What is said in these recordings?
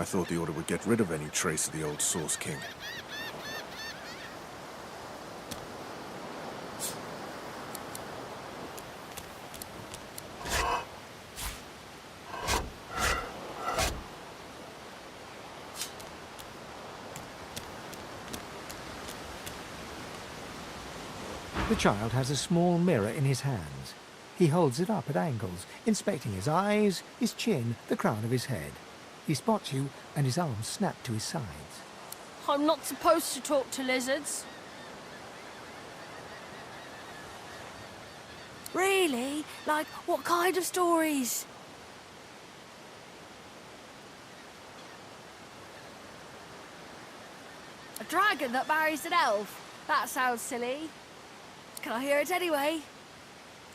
I thought the Order would get rid of any trace of the old Source King. The child has a small mirror in his hands. He holds it up at angles, inspecting his eyes, his chin, the crown of his head. He spots you, and his arms snap to his sides. I'm not supposed to talk to lizards. Really? Like, what kind of stories? A dragon that marries an elf? That sounds silly. Can I hear it anyway?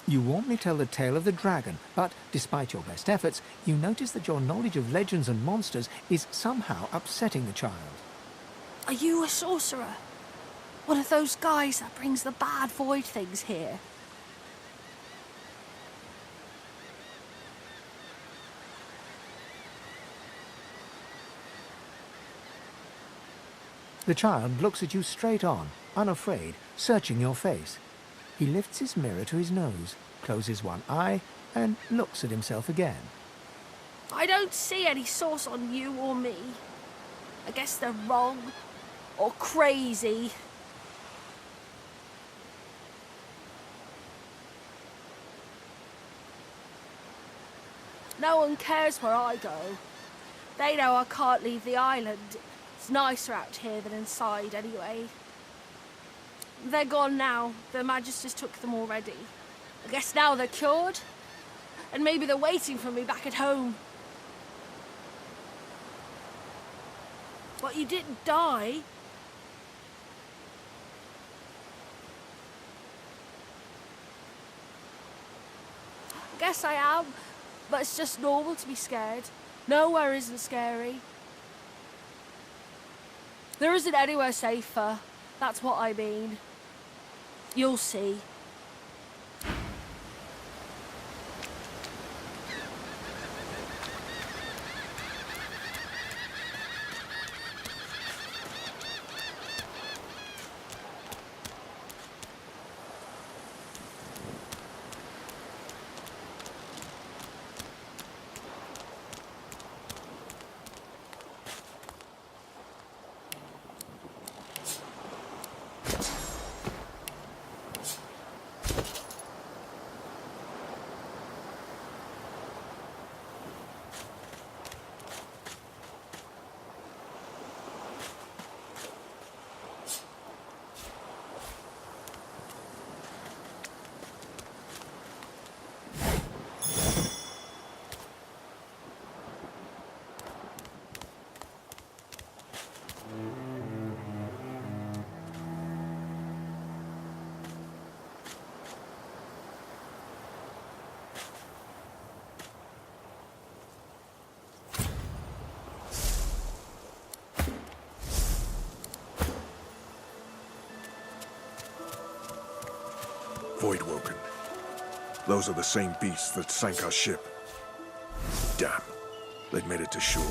You want me to tell the tale of the dragon, but despite your best efforts, you notice that your knowledge of legends and monsters is somehow upsetting the child. Are you a sorcerer? One of those guys that brings the bad void things here? The child looks at you straight on, unafraid, searching your face. He lifts his mirror to his nose, closes one eye, and looks at himself again. I don't see any source on you or me. I guess they're wrong or crazy. No one cares where I go. They know I can't leave the island. It's nicer out here than inside anyway. They're gone now. The Magisters took them already. I guess now they're cured. And maybe they're waiting for me back at home. But you didn't die. I guess I am, but it's just normal to be scared. Nowhere isn't scary. There isn't anywhere safer. That's what I mean. You'll see. Voidwoken. Those are the same beasts that sank our ship. Damn. They'd made it to shore.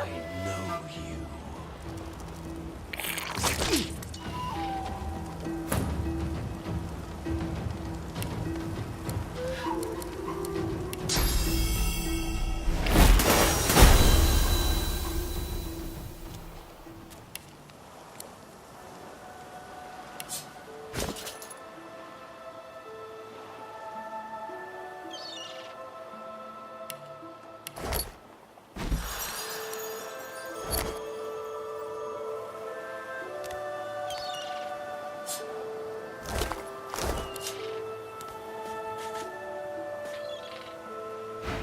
I know you.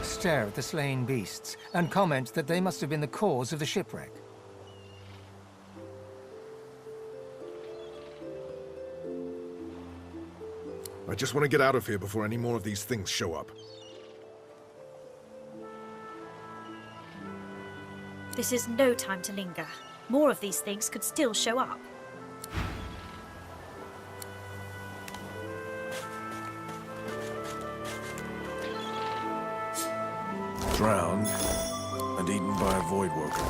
Stare at the slain beasts and comment that they must have been the cause of the shipwreck. I just want to get out of here before any more of these things show up. This is no time to linger. More of these things could still show up. Drowned and eaten by a void woken.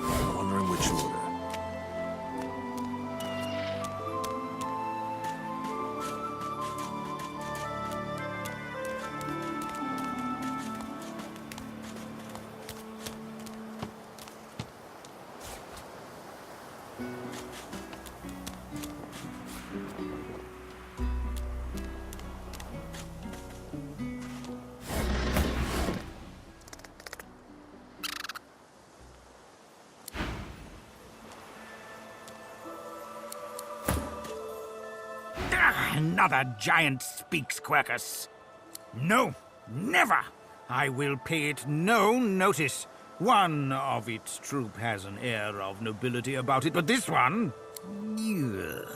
I'm wondering which order. Another giant speaks, Quercus. No, never! I will pay it no notice. One of its troop has an air of nobility about it, but this one... Ugh.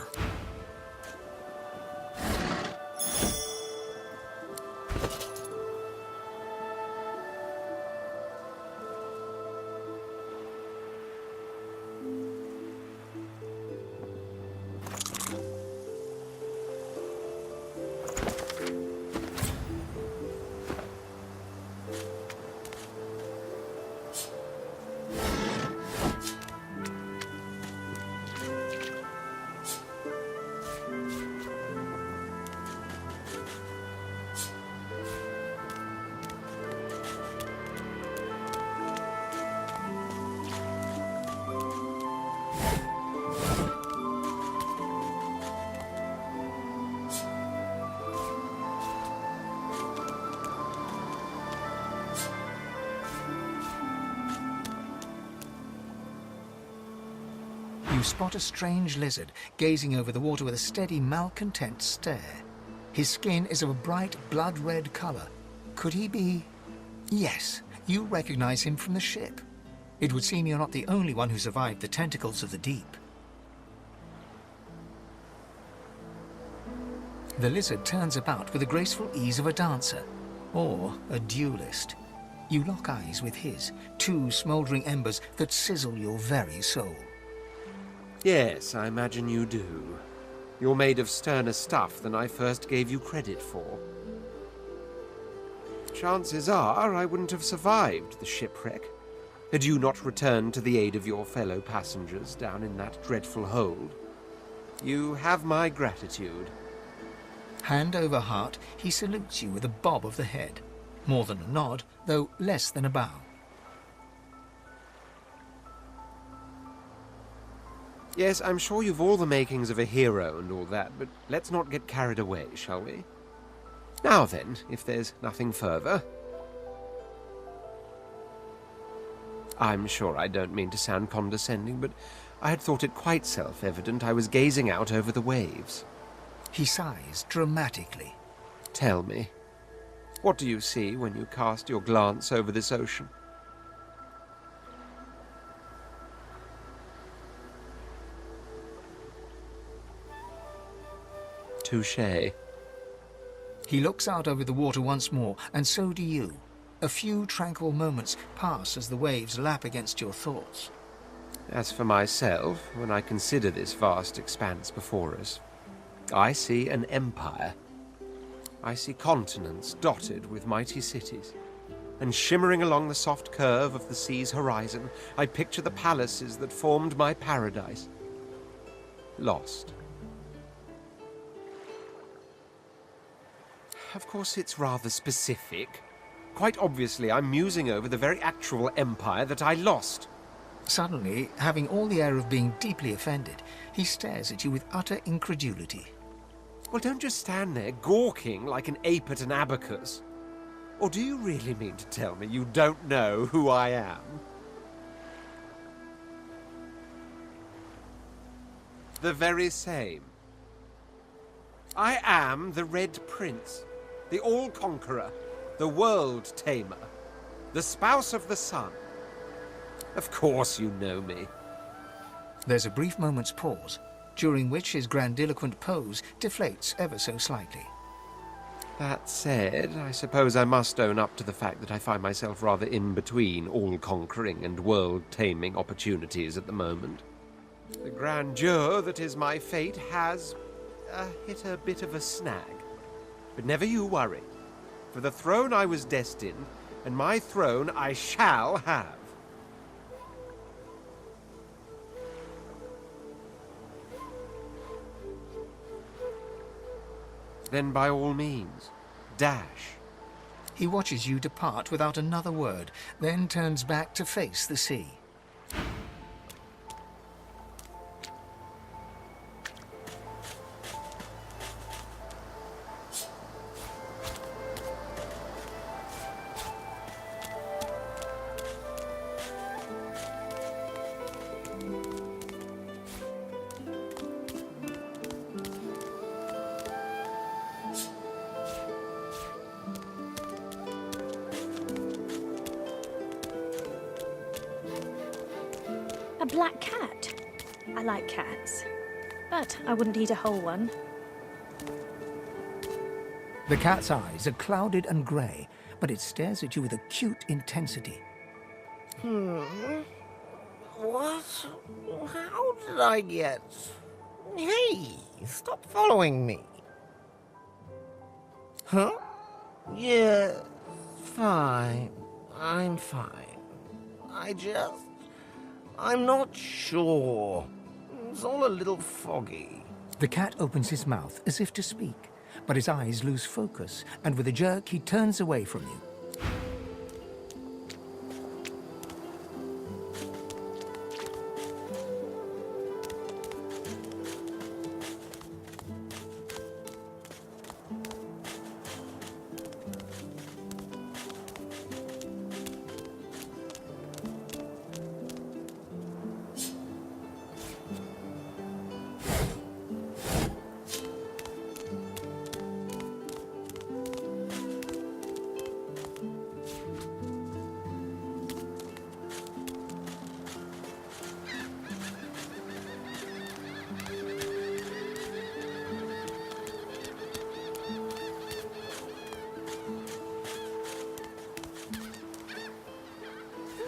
You spot a strange lizard gazing over the water with a steady, malcontent stare. His skin is of a bright, blood-red color. Could he be... Yes, you recognize him from the ship. It would seem you're not the only one who survived the tentacles of the deep. The lizard turns about with the graceful ease of a dancer, or a duelist. You lock eyes with his, two smoldering embers that sizzle your very soul. Yes, I imagine you do. You're made of sterner stuff than I first gave you credit for. Chances are I wouldn't have survived the shipwreck had you not returned to the aid of your fellow passengers down in that dreadful hold. You have my gratitude. Hand over heart, he salutes you with a bob of the head. More than a nod, though less than a bow. Yes, I'm sure you've all the makings of a hero and all that, but let's not get carried away, shall we? Now then, if there's nothing further... I'm sure I don't mean to sound condescending, but I had thought it quite self-evident I was gazing out over the waves. He sighs dramatically. Tell me, what do you see when you cast your glance over this ocean? Touché. He looks out over the water once more, and so do you. A few tranquil moments pass as the waves lap against your thoughts. As for myself, when I consider this vast expanse before us, I see an empire. I see continents dotted with mighty cities. and shimmering along the soft curve of the sea's horizon, I picture the palaces that formed my paradise. Lost. Of course, it's rather specific. Quite obviously, I'm musing over the very actual empire that I lost. Suddenly, having all the air of being deeply offended, he stares at you with utter incredulity. Well, don't just stand there gawking like an ape at an abacus. Or do you really mean to tell me you don't know who I am? The very same. I am the Red Prince, the All-Conqueror, the World-Tamer, the Spouse of the Sun. Of course you know me. There's a brief moment's pause, during which his grandiloquent pose deflates ever so slightly. That said, I suppose I must own up to the fact that I find myself rather in between all-conquering and world-taming opportunities at the moment. The grandeur that is my fate has hit a bit of a snag. But never you worry. For the throne I was destined, and my throne I shall have. Then by all means, dash. He watches you depart without another word, then turns back to face the sea. A black cat. I like cats, but I wouldn't eat a whole one. The cat's eyes are clouded and grey, but it stares at you with acute intensity. What? How did I get... Hey, stop following me. Huh? Yeah, fine. I'm fine. I'm not sure. It's all a little foggy. The cat opens his mouth as if to speak, but his eyes lose focus, and with a jerk he turns away from you.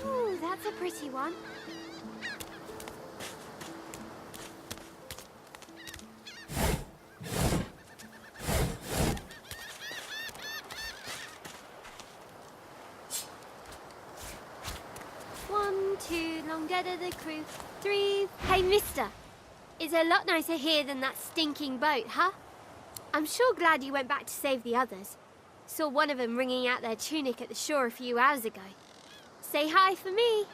Ooh, that's a pretty one. One, two, long dead of the crew. Three. Hey, mister. It's a lot nicer here than that stinking boat, huh? I'm sure glad you went back to save the others. Saw one of them wringing out their tunic at the shore a few hours ago. Say hi for me.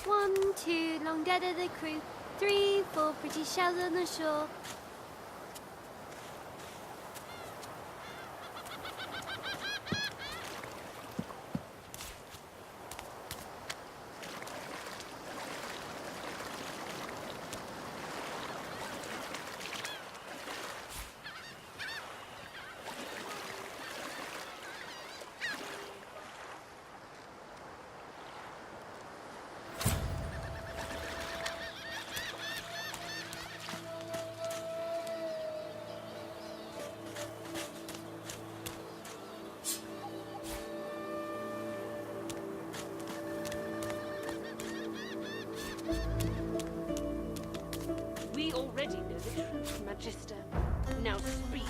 One, two, long dead of the crew. Three, four, pretty shells on the shore. Magister, now speak.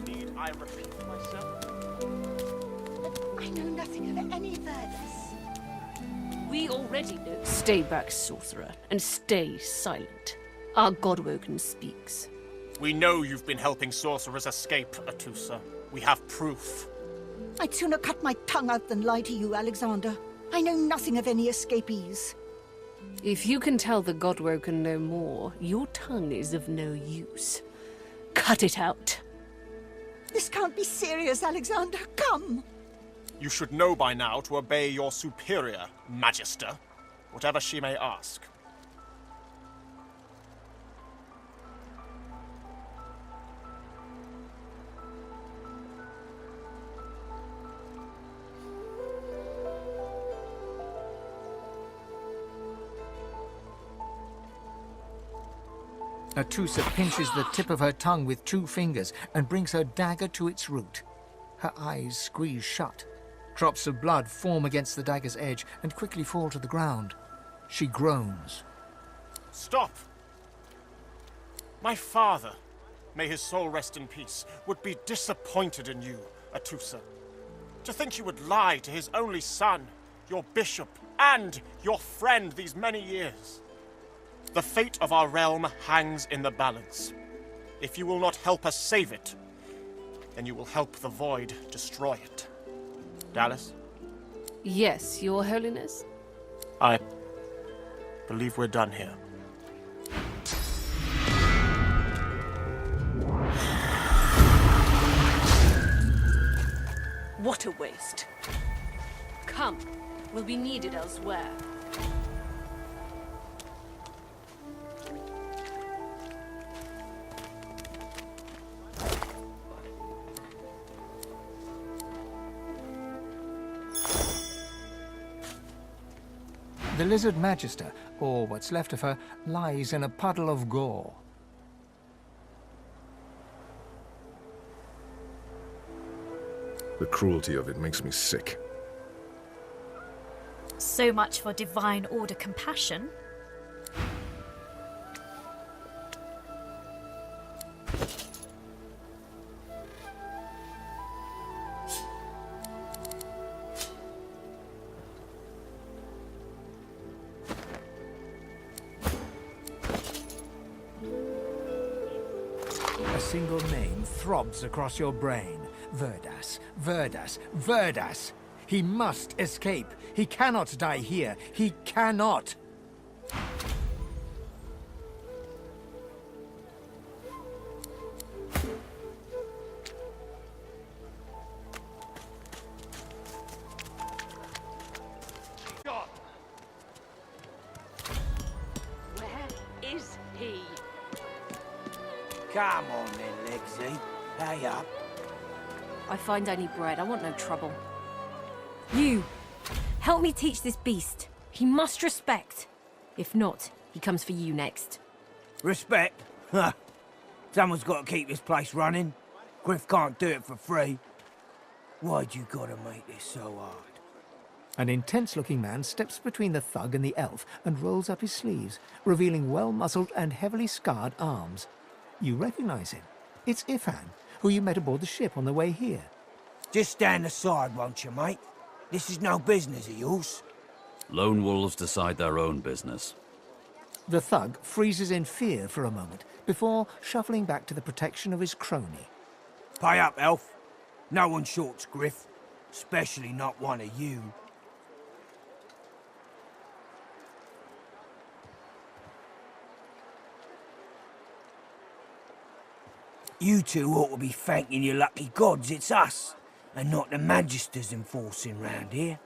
Need I repeat myself? I know nothing of any Verdus. We already know. Stay back, sorcerer, and stay silent. Our Godwoken speaks. We know you've been helping sorcerers escape, Atusa. We have proof. I'd sooner cut my tongue out than lie to you, Alexander. I know nothing of any escapees. If you can tell the Godwoken no more, your tongue is of no use. Cut it out. This can't be serious, Alexander. Come! You should know by now to obey your superior, Magister, whatever she may ask. Atusa pinches the tip of her tongue with 2 fingers and brings her dagger to its root. Her eyes squeeze shut. Drops of blood form against the dagger's edge and quickly fall to the ground. She groans. Stop! My father, may his soul rest in peace, would be disappointed in you, Atusa. To think you would lie to his only son, your bishop, and your friend these many years. The fate of our realm hangs in the balance. If you will not help us save it, then you will help the Void destroy it. Dallas? Yes, Your Holiness? I believe we're done here. What a waste. Come, we'll be needed elsewhere. The lizard magister, or what's left of her, lies in a puddle of gore. The cruelty of it makes me sick. So much for divine order compassion. A single name throbs across your brain. Verdas, Verdas, Verdas! He must escape. He cannot die here. He cannot! Where is he? Come on then, Legsy. Pay up. I find I need bread. I want no trouble. You! Help me teach this beast. He must respect. If not, he comes for you next. Respect? Huh. Someone's got to keep this place running. Griff can't do it for free. Why'd you gotta make this so hard? An intense-looking man steps between the thug and the elf and rolls up his sleeves, revealing well-muscled and heavily scarred arms. You recognize him. It's Ifan, who you met aboard the ship on the way here. Just stand aside, won't you, mate? This is no business of yours. Lone wolves decide their own business. The thug freezes in fear for a moment before shuffling back to the protection of his crony. Pay up, elf. No one shorts Griff, especially not one of you. You two ought to be thanking your lucky gods it's us, and not the Magisters enforcing round here.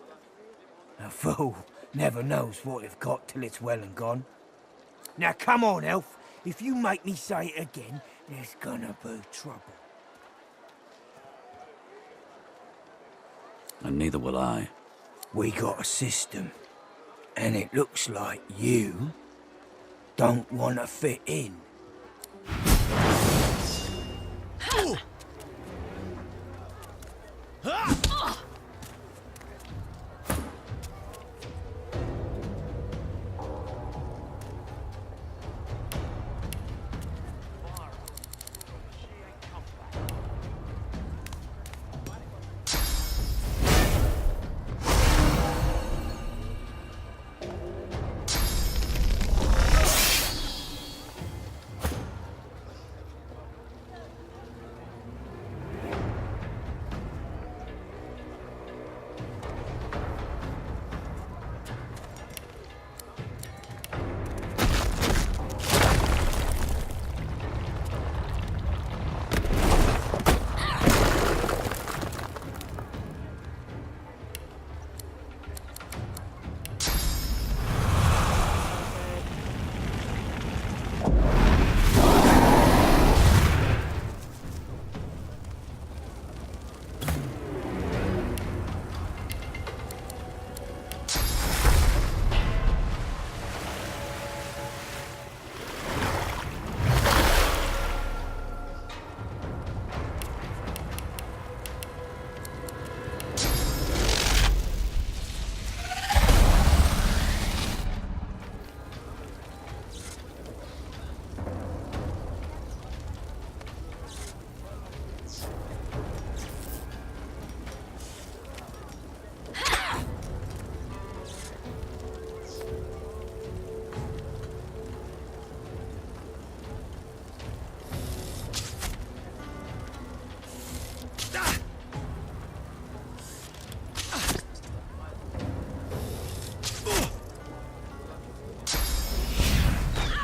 A fool never knows what they've got till it's well and gone. Now come on, elf. If you make me say it again, there's gonna be trouble. And neither will I. We got a system, and it looks like you don't want to fit in.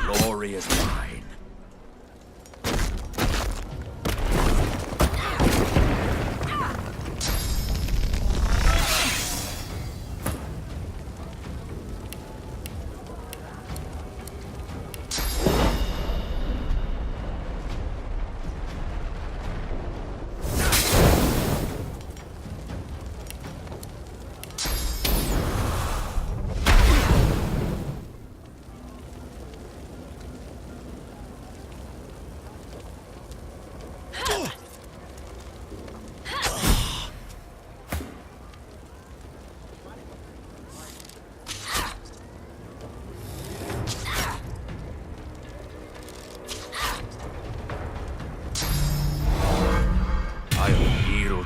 Glory is mine.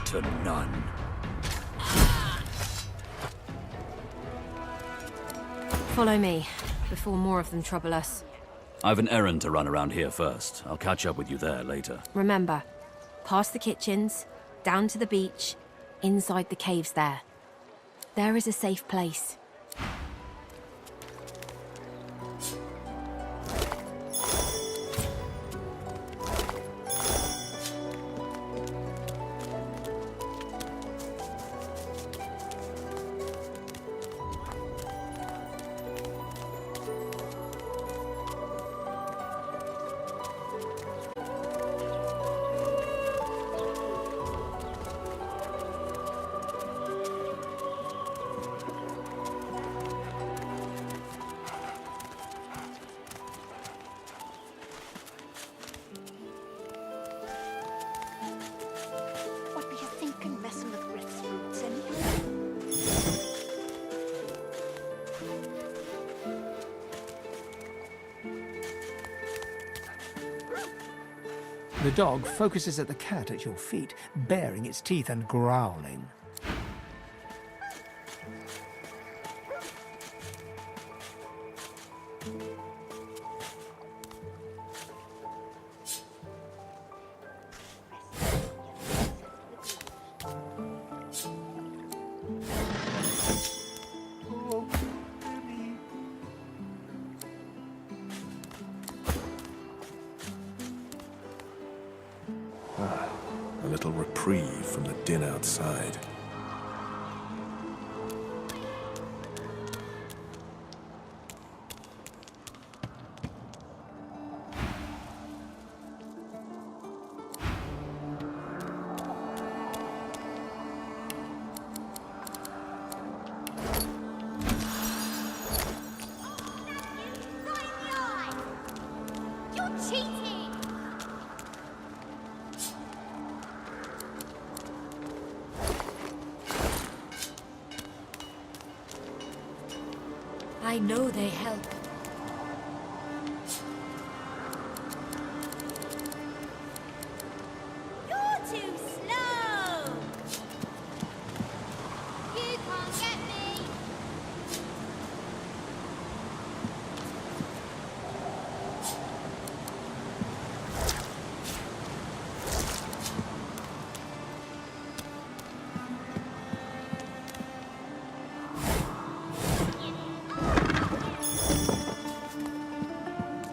To none. Follow me, before more of them trouble us. I've an errand to run around here first. I'll catch up with you there later. Remember, past the kitchens, down to the beach, inside the caves there. There is a safe place. The dog focuses at the cat at your feet, baring its teeth and growling. A little reprieve from the din outside. I know they help. You're too slow! You can't get me!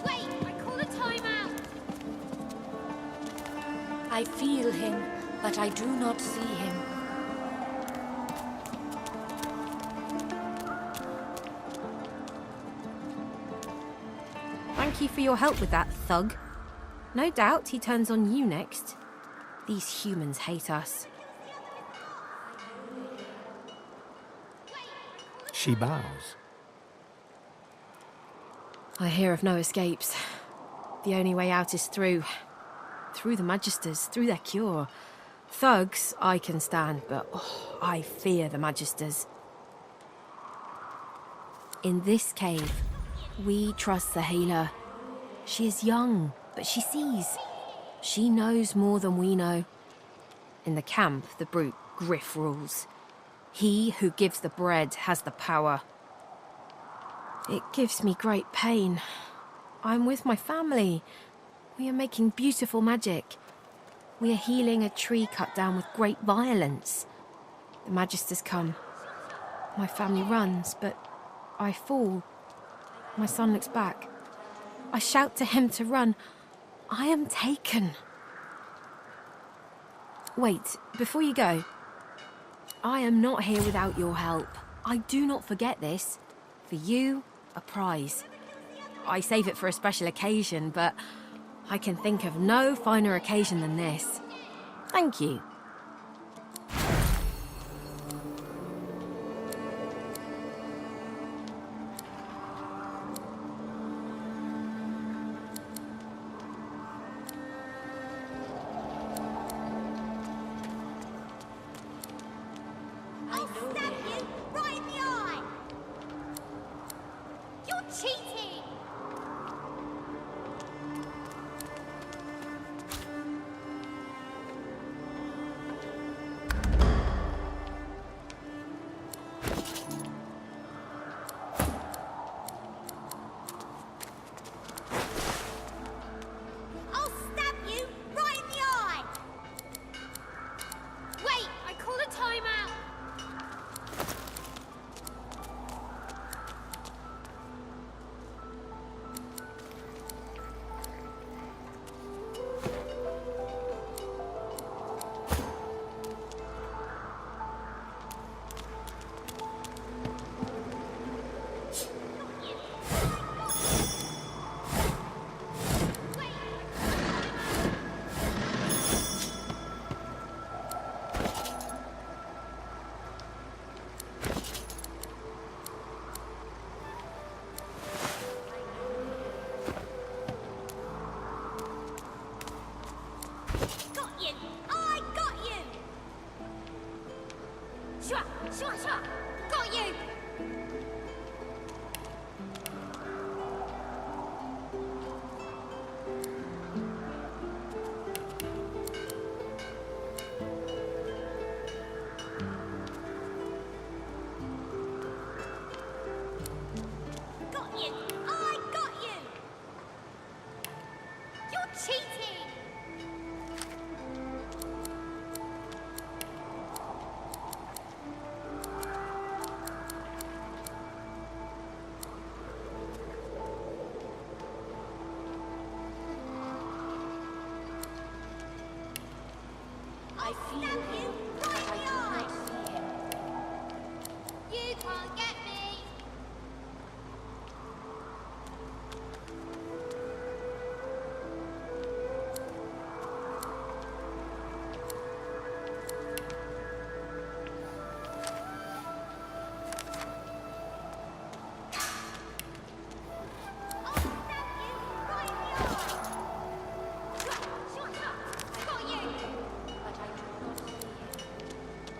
Wait, I call a timeout! I feel him, but I do not see him. Thank you for your help with that, thug. No doubt he turns on you next. These humans hate us. She bows. I hear of no escapes. The only way out is through. Through the Magisters, through their cure. Thugs I can stand, but I fear the Magisters. In this cave, we trust the healer. She is young, but she sees. She knows more than we know. In the camp, the brute Griff rules. He who gives the bread has the power. It gives me great pain. I'm with my family. We are making beautiful magic. We are healing a tree cut down with great violence. The Magisters come. My family runs, but I fall. My son looks back. I shout to him to run. I am taken. Wait, before you go. I am not here without your help. I do not forget this. For you, a prize. I save it for a special occasion, but I can think of no finer occasion than this. Thank you. I'll stab you right in the eye! You're cheating! I'll stab you right in the eye! Wait, I call a timeout! Got you! I got you! Shua! Shua! Shua! Got you! Got you! I got you! You're cheating! I feel you right in the eye! You can't get me! I'll stab you right in the eye! Shua! Shua! Shua! Got you! But I do not see him.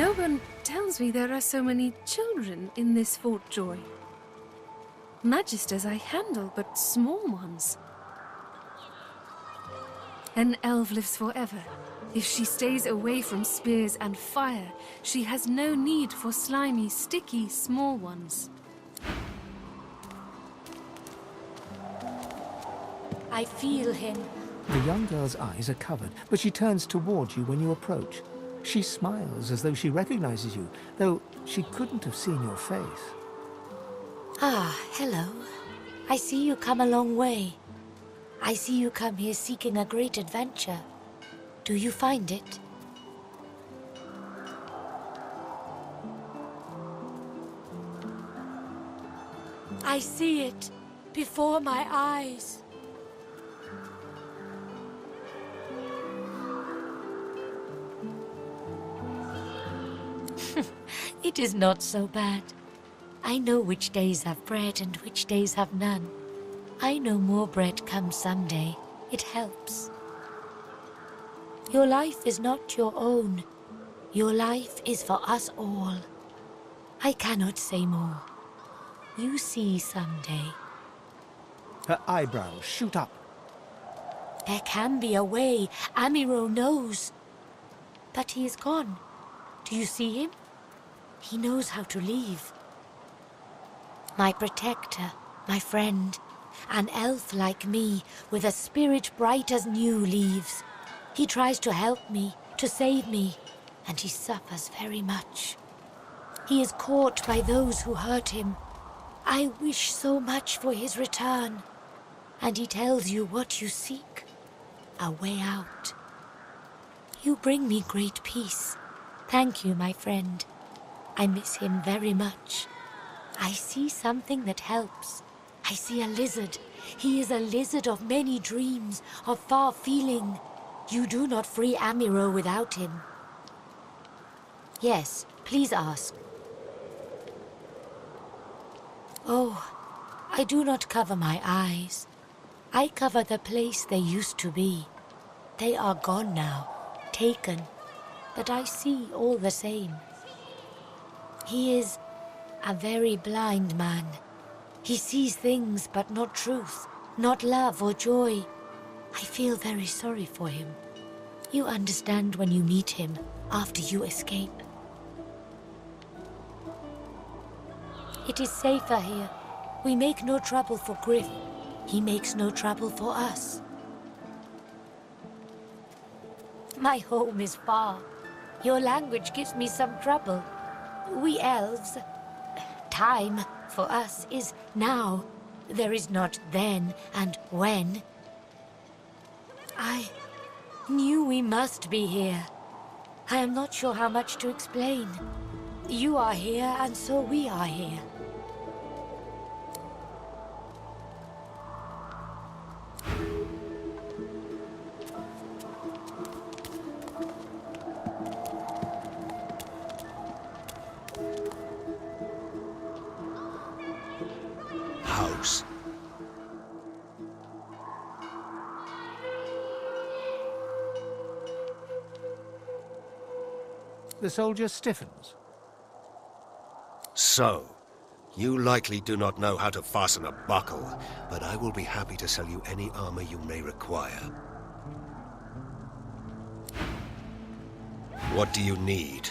No one tells me there are so many children in this Fort Joy. Magisters I handle, but small ones. An elf lives forever. If she stays away from spears and fire, she has no need for slimy, sticky, small ones. I feel him. The young girl's eyes are covered, but she turns towards you when you approach. She smiles as though she recognizes you, though she couldn't have seen your face. Ah, hello. I see you come a long way. I see you come here seeking a great adventure. Do you find it? I see it before my eyes. It is not so bad. I know which days have bread and which days have none. I know more bread comes someday. It helps. Your life is not your own. Your life is for us all. I cannot say more. You see someday. Her eyebrows shoot up. There can be a way. Amiro knows. But he is gone. Do you see him? He knows how to leave. My protector, my friend, an elf like me, with a spirit bright as new leaves. He tries to help me, to save me, and he suffers very much. He is caught by those who hurt him. I wish so much for his return. And he tells you what you seek, a way out. You bring me great peace. Thank you, my friend. I miss him very much. I see something that helps. I see a lizard. He is a lizard of many dreams, of far feeling. You do not free Amiro without him. Yes, please ask. Oh, I do not cover my eyes. I cover the place they used to be. They are gone now, taken, but I see all the same. He is a very blind man. He sees things but not truth, not love or joy. I feel very sorry for him. You understand when you meet him after you escape. It is safer here. We make no trouble for Griff. He makes no trouble for us. My home is far. Your language gives me some trouble. We elves... Time, for us, is now. There is not then and when. I knew we must be here. I am not sure how much to explain. You are here, and so we are here. House. The soldier stiffens. So, you likely do not know how to fasten a buckle, but I will be happy to sell you any armor you may require. What do you need?